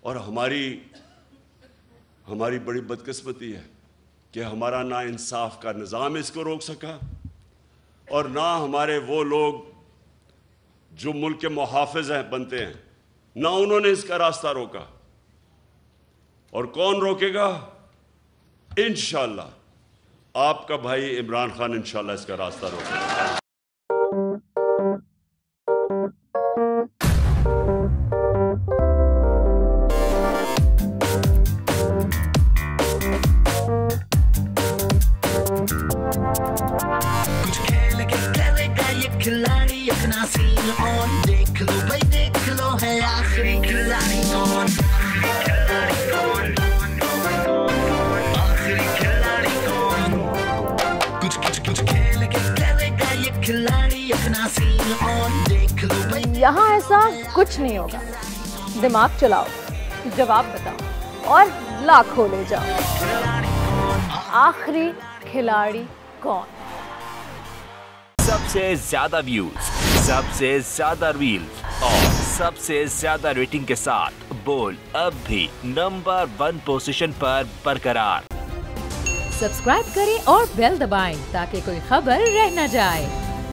और हमारी बड़ी बदकिस्मती है कि हमारा ना इंसाफ का निज़ाम इसको रोक सका और ना हमारे वो लोग जो मुल्क के मुहाफ़िज़ हैं बनते हैं, ना उन्होंने इसका रास्ता रोका। और कौन रोकेगा? इंशाअल्लाह आपका भाई इमरान खान इंशाअल्लाह इसका रास्ता रोकेगा। कुछ खेल के करेगा ये खिलाड़ी, अपना सीन ऑन, देख लो भाई देख लो, है आखिरी खिलाड़ी कौन, आखिरी खिलाड़ी कौन। कुछ खेल के करेगा ये खिलाड़ी, अपना सीन ऑन, देख लो भाई। यहाँ ऐसा कुछ नहीं होगा, दिमाग चलाओ, जवाब बताओ और लाखों ले जाओ। आखिरी खिलाड़ी कौन? सबसे ज्यादा व्यूज, सबसे ज्यादा रील्स और सबसे ज्यादा रेटिंग के साथ बोल अब भी नंबर 1 पोजीशन पर बरकरार। सब्सक्राइब करें और बेल दबाएं ताकि कोई खबर रह न जाए।